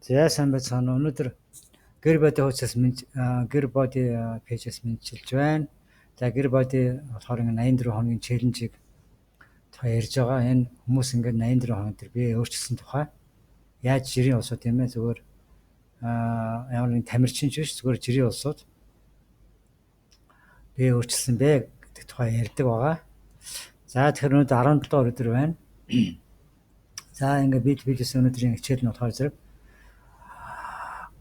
За сайн байцгаана. Өнөөдөр гэр боди хуудасаас гэр боди пэйжээс мэдчилж байна. За гэр боди болохоор 84 хоногийн челленжийг ярьж байгаа. Энэ хүмүүс ингээд 84 хоног төр бие өөрчилсөн тухай яаж жирийн улсууд юм бэ? Зүгээр ямар нэгэн тамирчин ч биш, зүгээр жирийн улсууд бие өөрчилсөн бэ гэдэг тухай ярьдаг байгаа. За тэгэхээр өнөөдөр 17 дугаар өдөр байна. За ингээд биелээс өнөөдрийн хичээл нь болохоор зэрэг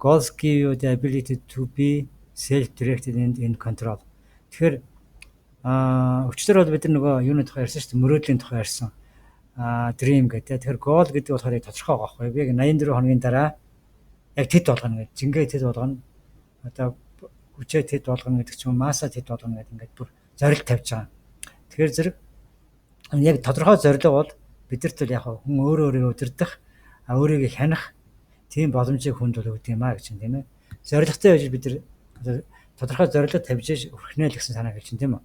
Goals give you the ability to be self-directed and in control. Тэгэхээр өчтөр бол бид нөгөө юуны тухай ярьсан шүү дээ, мөрөөдлийн тухай ярьсан. Dream гэдэг. Тэгэхээр goal гэдэг болохоор тодорхой байгаа байхгүй. Яг 84 хоногийн дараа яг тэд болгоно гэж. Жингээ тэд болгоно. Одоо хүчээ тэд болгоно гэдэг ч юм уу, масса тэд болгоно гэдэг ингээд бүр зорилт тавьж байгаа. Тэгэхээр зэрэг яг тодорхой зорилго бол бидэрт л яг хүн өөрийгөө удирдах, өөрийгөө хянах тийм боломжийг хүнд бол өгд юм аа гэж юм тийм ээ. Зорилготой байж бид нар тодорхой зорилго тавьж өрхнээ л гэсэн санаа хэлж тийм үү.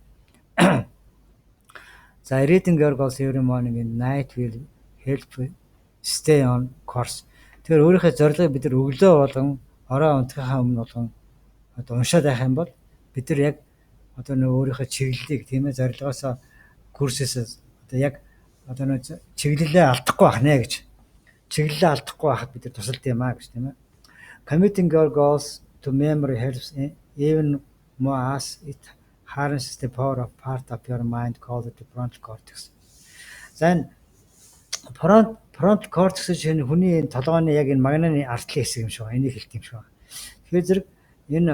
За reading your goals every morning in night will help stay on course. Тэгэхээр өөрийнхөө зорилгыг бид нар өглөө болгон орой унтахаа өмнө болгон одоо уншаад байх юм бол бид нар яг одоо нөгөө өөрийнхөө чиглэлийг тийм ээ зорилгоосоо курсээс одоо яг одоо нөгөө чиглэлээ алдахгүй байх нэ гэж. Чиглэлээ алдахгүй байхад бид нар тусалд юм аа гэж тийм ээ. Committing your goals to memory helps even more as it harnesses the power of part of your mind called the frontal cortex. За энэ frontal cortex чинь хүний толгойн яг энэ магнаны артлын хэсэг юм шиг байна. Энийг хэлт юм шиг байна. Тэгэхээр зэрэг энэ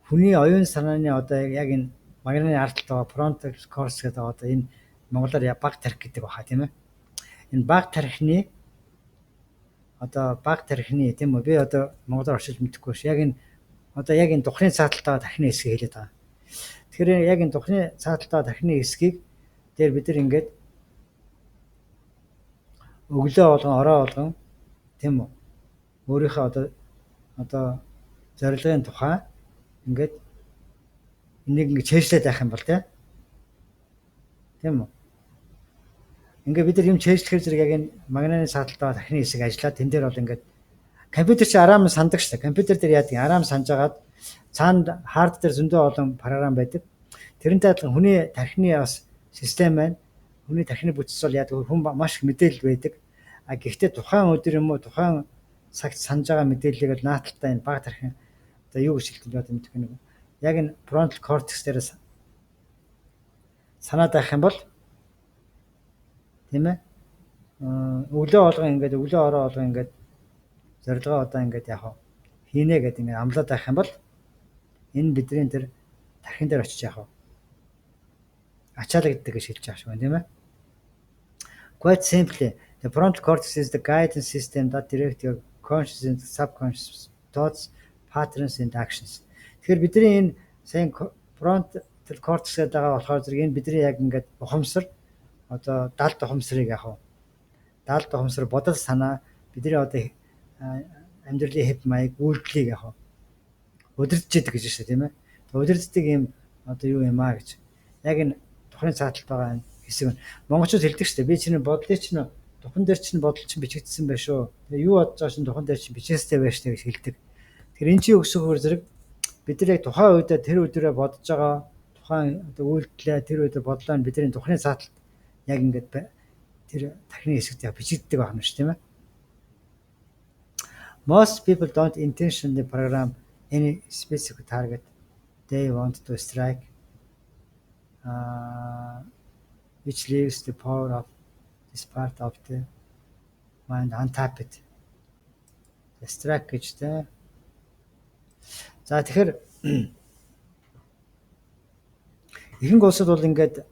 хүний оюун санааны одоо яг энэ магнаны артлт байгаа frontal cortex гэдэг одоо энэ монголоор баг тарих гэдэг баха тийм ээ. Энэ баг тархины одоо баг тархины тийм үү би одоо монголоор орчилж мэдэхгүй ш. Яг энэ одоо яг энэ духны цааталтаа тархины хэсгийг хэлээд байгаа. Тэгэхээр яг энэ духны цааталтаа тархины хэсгийг дээр бид нар ингээд өглөө болгон орой болгон тийм үү өөрийнхөө одоо зорилгын тухай ингээд энийг ингээд чэйжлээд байх юм бол тийм үү. Ингээд бид нар юм чэйжлэхээр зэрэг яг энэ магнаны цааталтаа тархины хэсэг ажиллаад тэн дээр бол ингээд компьютер чи араам сандаг шүү дээ. Компьютер дээр яадаг араам санджагаад цаанд хард дээр зөндөө олон програм байдаг. Тэрнтэй адилхан хүний тархины бас систем байна. Хүний тархины бүтц бол яадаг хүн маш их мэдээлэл байдаг. Гэхдээ тухайн өдөр юм уу тухайн цагт санаж байгаа мэдээллийг л нааталтай энэ баг тархин одоо юу гэж хэлдэг юм бэ гэдэг нь яг энэ frontal cortex дээр санаад байх юм бол тийм ээ өглөө болгон ингээд өглөө орой болгон ингээд зорилгоо одоо ингээд яг хийнэ гэдэг ингээд амлаад байх юм бол энэ бидний тэр тархин дээр очиж яг ачаалагддаг гэж хэлж байгаа шүү байна тийм ээ. Quite simply, the frontal cortex is the guidance system that directs your conscious and subconscious thoughts, patterns and actions. Тэгэхээр бидний энэ сайн frontal cortex гэдэг байгаа болохоор зэрэг энэ бидний яг ингээд ухамсар одоо далд ухамсарыг яг 70 ухамсар бодол санаа бидний одоо амьдралын хэв маяг үйлдэлийг яг удирдах гэдэг гэж байна тийм ээ. Удирддаг юм одоо юу юм аа гэж. Яг энэ тухны цааталт байгаа хэсэг нь монголчууд хэлдэг шүү дээ. Би чиний бодлыг чинь тухан дээр чинь бодол чинь бичигдсэн байх шүү. Тэгээ юу бодож байгаа чинь тухан дээр чинь бичээстэй байж таа гэж хэлдэг. Тэгэхээр энэ чинь өсөхөөр зэрэг бид нар яг тухайн үедээ тэр өдрөө бодож байгаа тухайн одоо үйлдэлээ тэр өдөр бодлоо нь бидний тухны цааталт яг ингээд тэр тархины хэсэгт бичигддэг байна шүү тийм ээ. Most people don't intentionally program any specific target they want to strike, which leaves the power of this part of the mind untapped. Strike гэжтэй. За тэгэхээр ихэнх улсад бол ингээд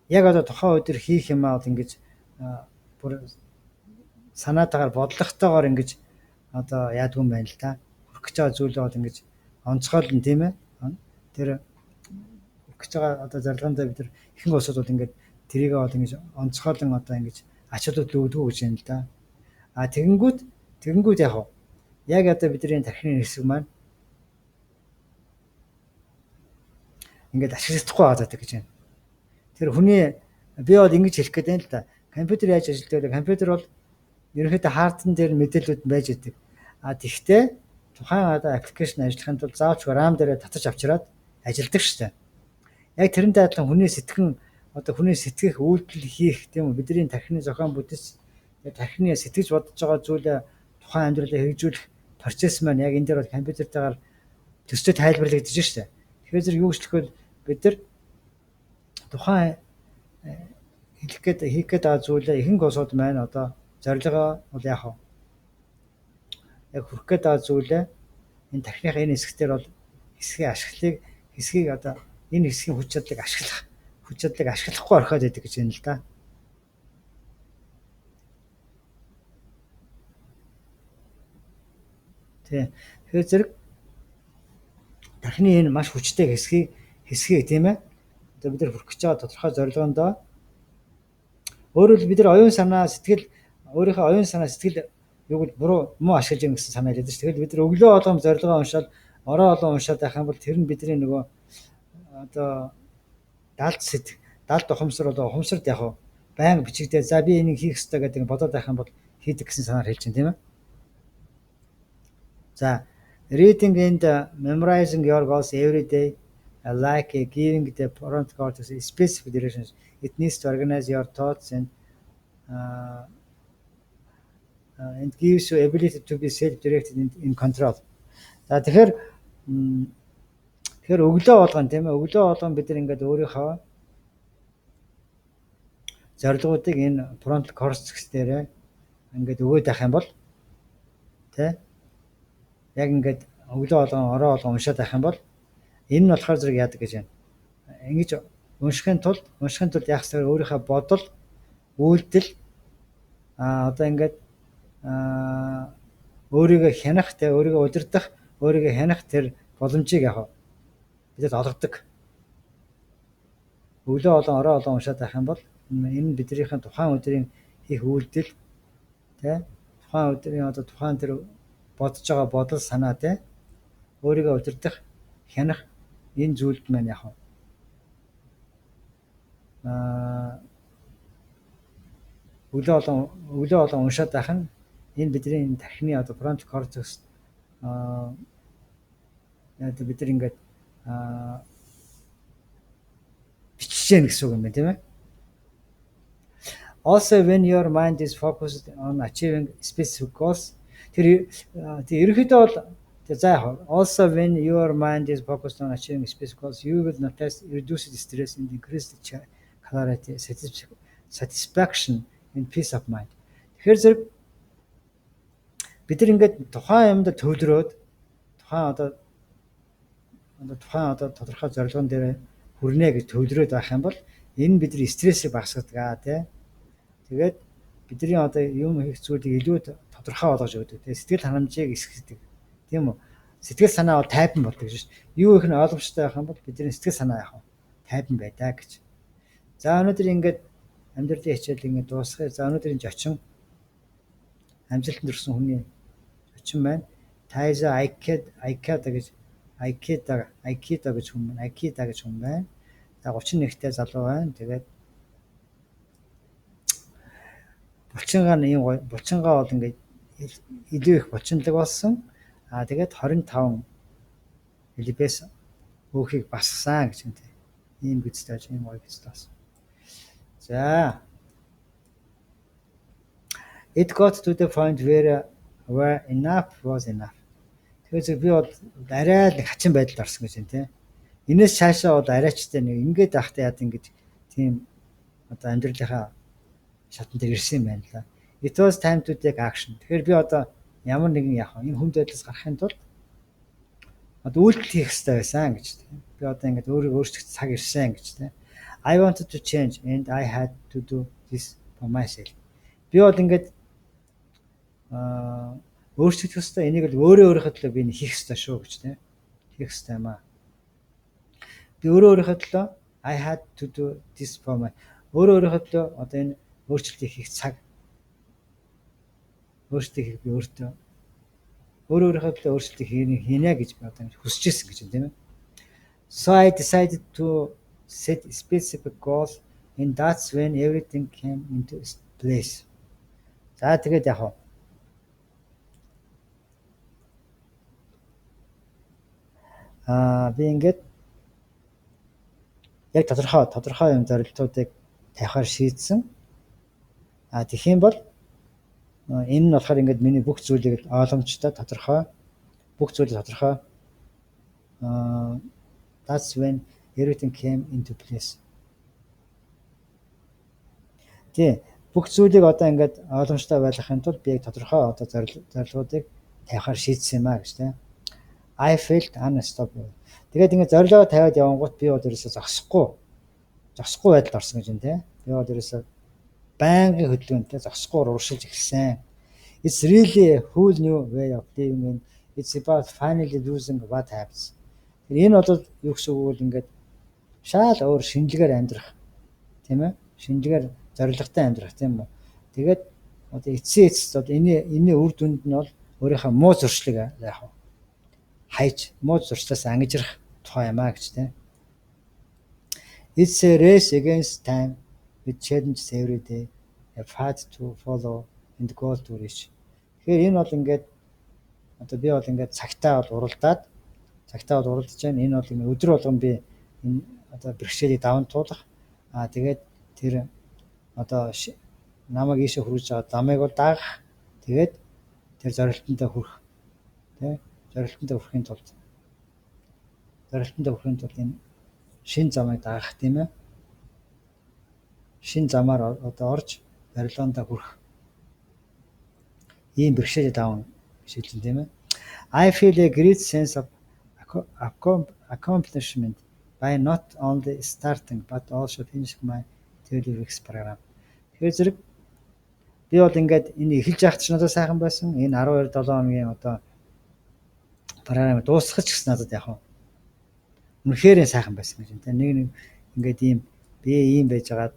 яг одоо тухайн өдөр хийх юмаа бол ингэж бүр санаатаагаар бодлоготойгоор ингэж одоо яадгүй юм байна л да. Хүрх гэж байгаа зүйлээ бол ингэж онцгойлно тийм ээ. Тэр хүрх гэж байгаа одоо зорилгондоо бид нар ихэнх улсууд бол ингэж тэрийг бол ингэж онцгойлон одоо ингэж ач холбогдол өгдөг гэж юм л да. Тэгэнгүүт яг одоо бидний тархины хэсэг маань ингээд ашиглахгүй байгаа гэж байна. Тэр хүний би бол ингэж хэлэх гээд байна л да. Компьютер яаж ажилладаг вэ? Компьютер бол ерөнхийдөө хардтан дээр мэдээлүүд нь байж идэг. Тэгвэл тухайн аппликейшн ажиллахын тулд заавч RAM дээр татаж авчираад ажилладаг шүү дээ. Яг тэрнтэй адилхан хүний хүний сэтгэх, үйлдэл хийх тийм үү? Бидний тархины зохион бүтэц, тархины сэтгэж бодож байгаа зүйлээ тухайн амьдралаа хэрэгжүүлэх процесс маань яг энэ дээр бол компьютертайгаар төстэй тайлбарлагдаж шүү дээ. Тэгэхээр зэрэг юу гэжлэх вэ? Бид нар тухайн хийх гээд байгаа зүйлээ ихэнх улсууд маань одоо зорилгоо бол яг хүрэх гээд байгаа зүйлээ энэ тархиныхаа энэ хэсгээр бол хэсгийг одоо энэ хэсгийн хүч чадлыг ашиглахгүй орхиод байдаг гэж байна л да. Тэгэхээр зэрэг тархины энэ маш хүчтэй хэсгийг тийм ээ. Одоо бид нар хүрэх гэж байгаа тодорхой зорилгоондоо өөрөөр хэлбэл бид нар өөрийнхөө оюун санаа сэтгэл юуг муу ашиглаж байгаа гэсэн санаа хэлээд шүү. Тэгэл бид нар өглөө болгон зорилгоо уншаад орой олон уншаад байх юм бол тэр нь бидний нөгөө одоо далд ухамсар болоо ухамсарт яг байнга бичигдээ за би энийг хийх ёстой гэдэг бодоод байх юм бол хийдэг гэсэн санаар хэлж байна тийм ээ. За reading and memorizing your goals every day like giving the prompt cortex specific directions. It needs to organize your thoughts and gives you ability to be self-directed in control. За тэгэхээр өглөө болгон тийм ээ өглөө болгон бид нар ингээд өөрийнхөө зорилгоодыг энэ prompt cortex дээр ингээд өгөөд байх юм бол тий яг ингээд өглөө болгон орой болгон уншаад байх юм бол энэ нь болохоор зэрэг яадаг гэж байна. Ингэж уншихын тулд яг зөв өөрийнхөө бодол, үйлдэл одоо ингээд өөрийгөө хянах, өөрийгөө удирдах, өөрийгөө хянах тэр боломжийг яг бидэд олгодог. Өглөө болон орой болон уншаад байх юм бол энэ биднийхэн тухайн өдрийн хийх үйлдэл тухайн өдрийн тухайн тэр бодож байгаа бодол санаа өөрийгөө удирдах, хянах энэ зүйлд маань яг өглөө болон уншаад байх нь энэ бидний тархины prompt cortex бид нар ингээд бичиж яах гэсэн үг юм байна тийм ээ. Also when your mind is focused on achieving specific goals тэр ерөнхийдөө бол also when your mind is focused on achieving specific goals you will notice reduced stress and increased clarity, satisfaction and peace of mind. Тэгэхээр зэрэг бид нар ингээд тухайн юмд төвлөрөөд тухайн тодорхой зорилгон дээр хүрнэ гэж төвлөрөөд байх юм бол энэ бидний стрессийг багасгадаг тэгээд бидний юм хийх зүйлийг илүү тодорхой болгож өгдөг. Сэтгэл ханамжийг эсгэдэг. Тийм үү? Сэтгэл санаа бол тайван болдог шүү дээ. Юу их нь ойлгомжтой байх юм бол бидний сэтгэл санаа тайван байдаа гэж. За өнөөдөр ингээд амьдралын хичээлийг ингээд дуусгая. За өнөөдрийн зочин амжилтанд хүрсэн хүний зочин байна. Тайза Айкида гэж хүн байна. За 31-тэй залуу байна. Тэгээд булчингаа бол ингээд илүү их булчинлаг болсон. Тэгээд 25 либес өөхийг бассан гэж юм. Ийм гэжтэй ийм гоё гэжтэй болсон. За it got to the point where enough was enough. Тэгэхээр би бол арай л хачин байдалд орсон гэж байна тийм. Энээс цаашаа бол арайчтай нэг ингээд ахтай яад ингэж тийм амьдралынхаа шатанд ирсэн юм байна л да. It was time to take action. Тэгэхээр би ямар нэгэн энэ хүнд байдлаас гарахын тулд үйлдэл хийх хэрэгтэй байсан гэж тийм. Би ингээд өөрийгөө өөрчлөх цаг ирсэн гэж тийм. I wanted to change and I had to do this for myself. Би бол ингээд өөрчлөх ёстой энийг л өөрийнхөө төлөө би хийх ёстой шүү гэж тийм. Хийх ёстой юм аа. Би өөрийнхөө төлөө I had to do this for my өөрийнхөө төлөө энэ өөрчлөлтийг хийх цаг өөрчлөлтийг би өөрийнхөө төлөө өөрчлөлтийг хийнэ гэж би хүсэж ирсэн гэж юм тийм ээ. So I decided to set specific goals And that's when everything came into place. За тэгээд яг би ингээд яг тодорхой юм зорилтуудыг тавихаар шийдсэн. Тэгэх юм бол энэ нь болохоор ингээд миний бүх зүйлийг ойлгомжтой тодорхой бүх зүйлийг тодорхой that's when everything came into place. Тий. Бүх зүйлийг одоо ингээд ойлгомжтой байлгахын тулд би яг тодорхой одоо зорилгоодыг тавихаар шийдсэн юм аа гэж тийм. I felt unstoppable. Тэгээд ингээд зорилгоо тавиад явангуут би бол ерөөсөө зогсохгүй байдалд орсон гэж юм тийм. Би бол ерөөсөө байнгын хөдөлгөөнтэй зогсохгүй урагшилж эхэлсэн. It's really a whole new way of living and it's about finally losing what happens. Энэ бол юу гэсэн үг вэ ингээд шал өөр шинжилгээр амьдрах тийм ээ. Шинжилгээр зорилготой амьдрах тийм үү. Тэгээд одоо эцсийн одоо энэ үр дүнд нь бол өөрийнхөө муу зуршлыг яг хайж муу зуршлаас ангижрах тухай юм аа гэж тийм. It's a race against time with challenges every day, a path to follow and goal to reach. Тэгэхээр энэ бол ингээд одоо би бол ингээд цагтаа бол уралдаад уралдаж байна. Энэ бол ингээд өдөр болгон би энэ одоо бэрхшээлийг даван туулах. Тэгээд тэр одоо намайг ийшээ хүргэж байгаа замыг бол даах. Тэгээд тэр зорилтондоо хүрэх. Тэ? Зорилтондоо хүрэхин тулд энэ шин замыг даах тийм ээ. Шин замаар одоо орж зорилгоондоо хүрэх. Ийм бэрхшээлийг даван шийдсэн тийм ээ. I feel a great sense of accomplishment by not only starting but also finishing my 12 weeks program. Тэгэхээр зэрэг би бол ингээд энэ эхэлж явахт ч надад сайхан байсан. Энэ 12-7 хоногийн одоо програмыг дуусгах ч гэсэн надад яг үнэхээр сайхан байсан гэж байна. Нэг ингээд ийм би ийм байж байгаа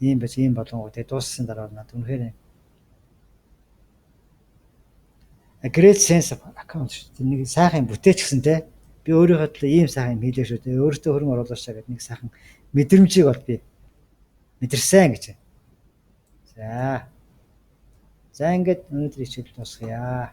ийм болонгоо тэгээ дууссан дараа надад үнэхээр a great sense of accomplishment нэг сайхан бүтээч гэсэн те би өөрийнхөө төлөө ийм сайхан юм хийлээ шүү дээ. Өөртөө хөрөнгө оруулаач гэдэг нэг сайхан мэдрэмжийг бол би мэдэрсэн гэж. За ингээд өнөөдөр хичээл дуусгая.